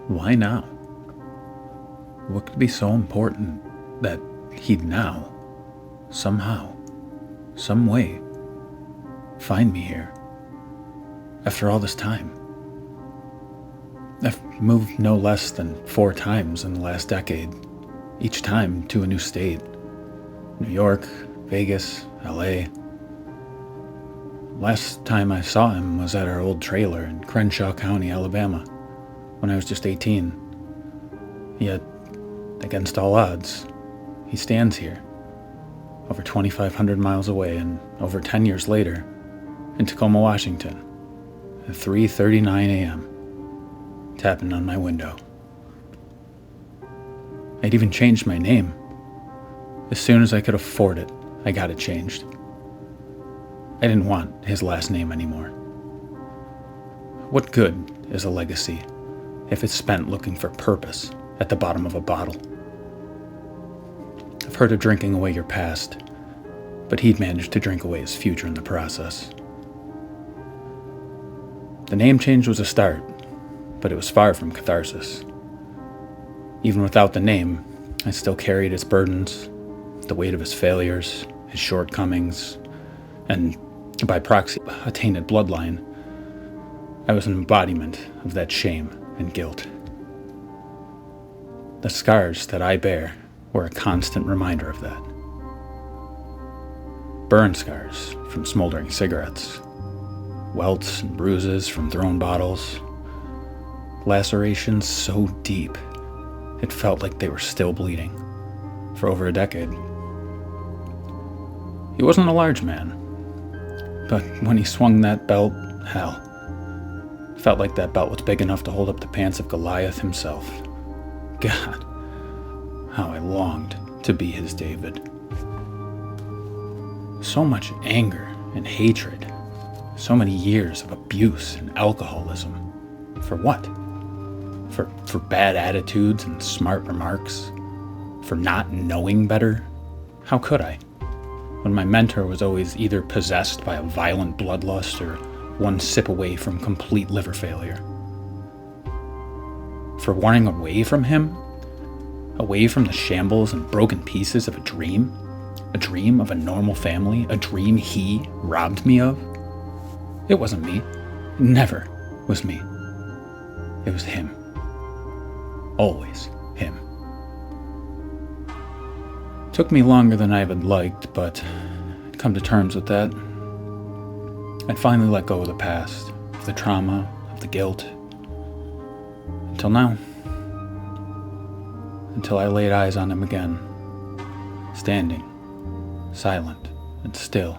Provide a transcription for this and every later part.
Why now? What could be so important that he'd now, somehow, some way, find me here after all this time? I've moved no less than 4 times in the last decade, each time to a new state. New York, Vegas, LA. Last time I saw him was at our old trailer in Crenshaw County, Alabama, when I was just 18. Yet, against all odds, he stands here, over 2,500 miles away and over 10 years later, in Tacoma, Washington, at 3:39 a.m., tapping on my window. I'd even changed my name. As soon as I could afford it, I got it changed. I didn't want his last name anymore. What good is a legacy if it's spent looking for purpose at the bottom of a bottle? I've heard of drinking away your past, but he'd managed to drink away his future in the process. The name change was a start, but it was far from catharsis. Even without the name, I still carried his burdens, the weight of his failures, his shortcomings, and by proxy, a tainted bloodline. I was an embodiment of that shame and guilt. The scars that I bear were a constant reminder of that. Burn scars from smoldering cigarettes, welts and bruises from thrown bottles, lacerations so deep it felt like they were still bleeding for over a decade. He wasn't a large man, but when he swung that belt, hell, felt like that belt was big enough to hold up the pants of Goliath himself. God, how I longed to be his David. So much anger and hatred, so many years of abuse and alcoholism. For what? For bad attitudes and smart remarks? For not knowing better? How could I? When my mentor was always either possessed by a violent bloodlust or one sip away from complete liver failure. For running away from him? Away from the shambles and broken pieces of a dream of a normal family, a dream he robbed me of? It wasn't me. It never was me. It was him. Always him. Took me longer than I would liked, but I'd come to terms with that. I'd finally let go of the past, of the trauma, of the guilt. Until now. Until I laid eyes on him again, standing, silent and still,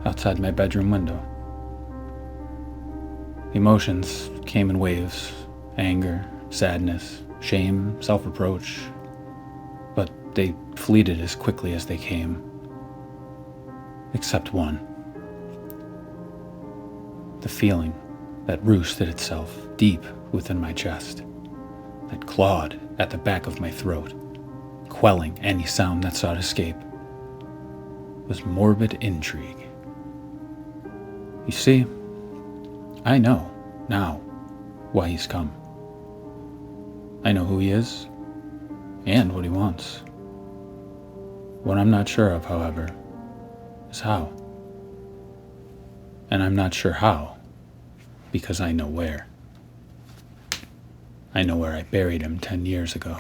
outside my bedroom window. Emotions came in waves: anger, sadness, shame, self-reproach, but they fleeted as quickly as they came. Except one. The feeling that roosted itself deep within my chest, that clawed at the back of my throat, quelling any sound that sought escape, was morbid intrigue. You see, I know now why he's come. I know who he is and what he wants. What I'm not sure of, however, is how. And I'm not sure how because I know where. I know where I buried him 10 years ago.